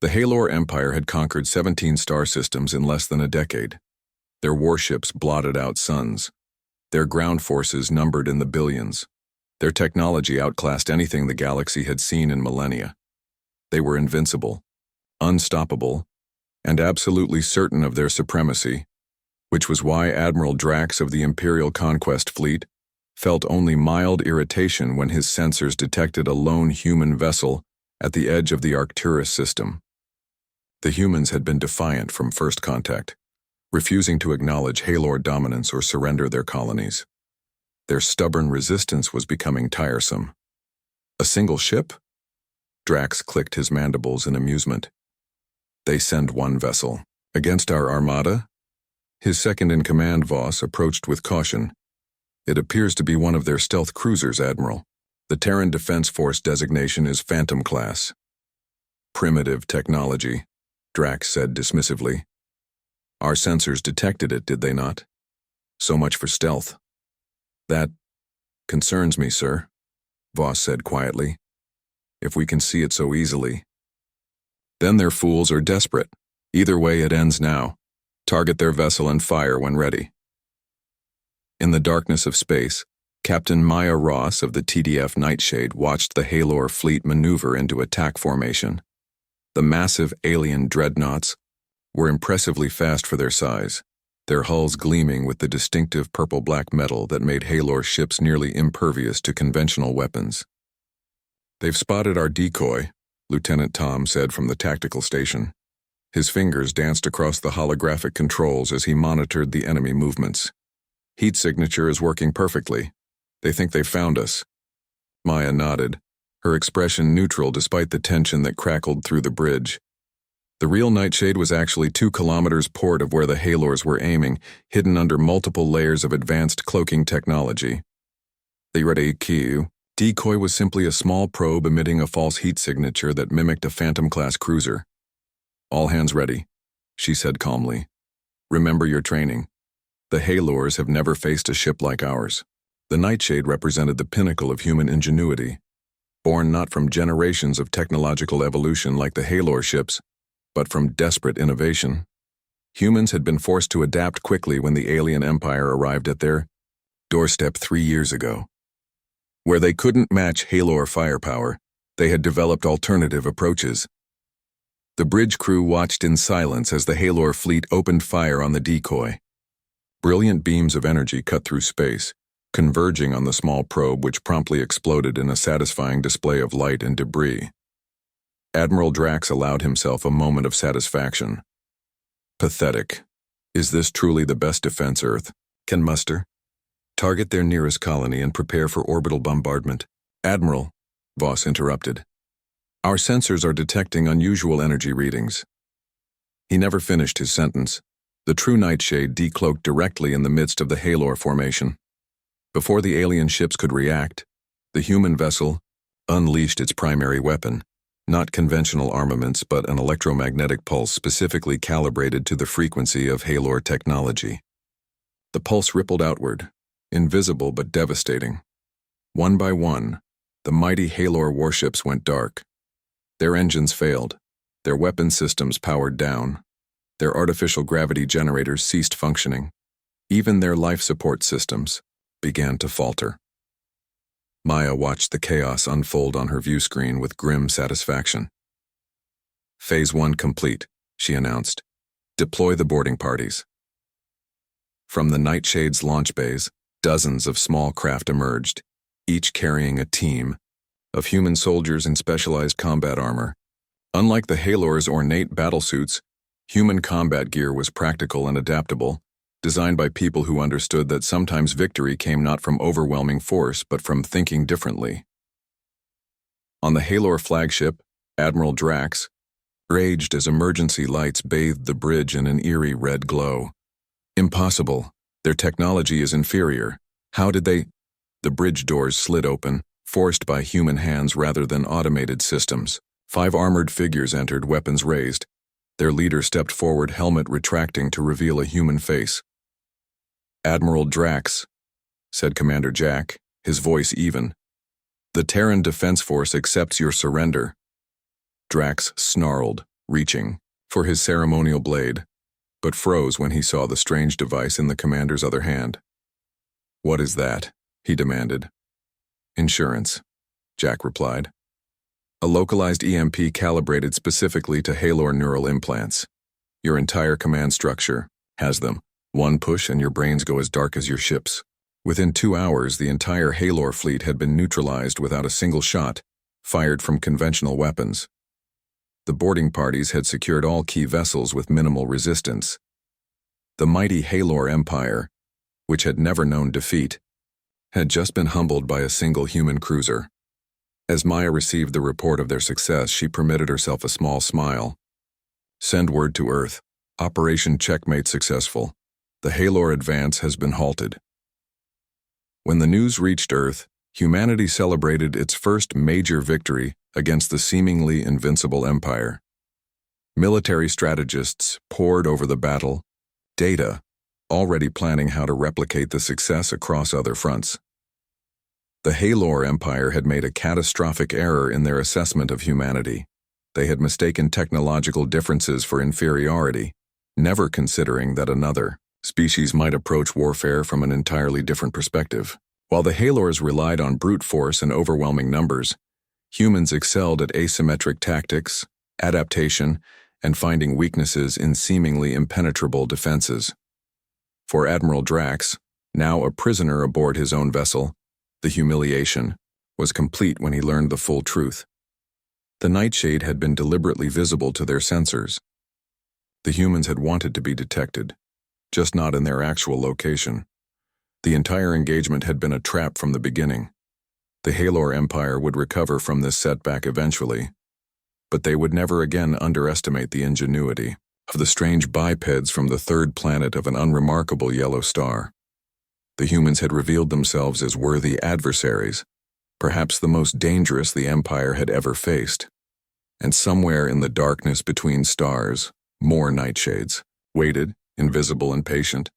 The Haelor Empire had conquered 17 star systems in less than a decade. Their warships blotted out suns. Their ground forces numbered in the billions. Their technology outclassed anything the galaxy had seen in millennia. They were invincible, unstoppable, and absolutely certain of their supremacy, which was why Admiral Drax of the Imperial Conquest Fleet felt only mild irritation when his sensors detected a lone human vessel at the edge of the Arcturus system. The humans had been defiant from first contact, refusing to acknowledge Haelor dominance or surrender their colonies. Their stubborn resistance was becoming tiresome. A single ship? Drax clicked his mandibles in amusement. They send one vessel. Against our armada? His second-in-command, Voss, approached with caution. It appears to be one of their stealth cruisers, Admiral. The Terran Defense Force designation is Phantom Class. Primitive technology, Drax said dismissively. Our sensors detected it, did they not? So much for stealth. That concerns me, sir, Voss said quietly. If we can see it so easily. Then their fools are desperate. Either way, it ends now. Target their vessel and fire when ready. In the darkness of space, Captain Maya Ross of the TDF Nightshade watched the Haelor fleet maneuver into attack formation. The massive alien dreadnoughts were impressively fast for their size, their hulls gleaming with the distinctive purple-black metal that made Haelor ships nearly impervious to conventional weapons. They've spotted our decoy, Lieutenant Tom said from the tactical station. His fingers danced across the holographic controls as he monitored the enemy movements. Heat signature is working perfectly. They think they've found us. Maya nodded, her expression neutral despite the tension that crackled through the bridge. The real Nightshade was actually 2 kilometers port of where the Haelors were aiming, hidden under multiple layers of advanced cloaking technology. The ready Q. Decoy was simply a small probe emitting a false heat signature that mimicked a Phantom-class cruiser. All hands ready, she said calmly. Remember your training. The Haelors have never faced a ship like ours. The Nightshade represented the pinnacle of human ingenuity, born not from generations of technological evolution like the Haelor ships, but from desperate innovation. Humans had been forced to adapt quickly when the alien empire arrived at their doorstep 3 years ago. Where they couldn't match Haelor firepower, they had developed alternative approaches. The bridge crew watched in silence as the Haelor fleet opened fire on the decoy. Brilliant beams of energy cut through space, converging on the small probe which promptly exploded in a satisfying display of light and debris. Admiral Drax allowed himself a moment of satisfaction. Pathetic. Is this truly the best defense Earth can muster? Target their nearest colony and prepare for orbital bombardment. Admiral, Voss interrupted. Our sensors are detecting unusual energy readings. He never finished his sentence. The true Nightshade decloaked directly in the midst of the Haelor formation. Before the alien ships could react, the human vessel unleashed its primary weapon, not conventional armaments but an electromagnetic pulse specifically calibrated to the frequency of Haelor technology. The pulse rippled outward, invisible but devastating. One by one, the mighty Haelor warships went dark. Their engines failed, their weapon systems powered down, their artificial gravity generators ceased functioning. Even their life support systems began to falter. Maya watched the chaos unfold on her view screen with grim satisfaction. Phase 1 complete, she announced. Deploy the boarding parties. From the Nightshade's launch bays, dozens of small craft emerged, each carrying a team of human soldiers in specialized combat armor. Unlike the Haelor's ornate battlesuits, human combat gear was practical and adaptable, designed by people who understood that sometimes victory came not from overwhelming force but from thinking differently. On the Haelor flagship, Admiral Drax raged as emergency lights bathed the bridge in an eerie red glow. Impossible. Their technology is inferior. How did they? The bridge doors slid open, forced by human hands rather than automated systems. 5 armored figures entered, weapons raised. Their leader stepped forward, helmet retracting to reveal a human face. Admiral Drax, said Commander Jack, his voice even. The Terran Defense Force accepts your surrender. Drax snarled, reaching for his ceremonial blade, but froze when he saw the strange device in the commander's other hand. "What is that?" he demanded. "Insurance," Jack replied. "A localized EMP calibrated specifically to Haelor neural implants. Your entire command structure has them. One push and your brains go as dark as your ship's." Within 2 hours, the entire Haelor fleet had been neutralized without a single shot, fired from conventional weapons. The boarding parties had secured all key vessels with minimal resistance. The mighty Haelor Empire, which had never known defeat, had just been humbled by a single human cruiser. As Maya received the report of their success, she permitted herself a small smile. "Send word to Earth. Operation Checkmate successful. The Haelor advance has been halted." When the news reached Earth, humanity celebrated its first major victory against the seemingly invincible empire. Military strategists pored over the battle, data, already planning how to replicate the success across other fronts. The Haelor Empire had made a catastrophic error in their assessment of humanity. They had mistaken technological differences for inferiority, never considering that another species might approach warfare from an entirely different perspective. While the Haelors relied on brute force and overwhelming numbers, humans excelled at asymmetric tactics, adaptation, and finding weaknesses in seemingly impenetrable defenses. For Admiral Drax, now a prisoner aboard his own vessel, the humiliation was complete when he learned the full truth. The nightshade had been deliberately visible to their sensors. The humans had wanted to be detected, just not in their actual location. The entire engagement had been a trap from the beginning. The Haelor Empire would recover from this setback eventually, but they would never again underestimate the ingenuity of the strange bipeds from the third planet of an unremarkable yellow star. The humans had revealed themselves as worthy adversaries, perhaps the most dangerous the Empire had ever faced. And somewhere in the darkness between stars, more nightshades waited, invisible and patient,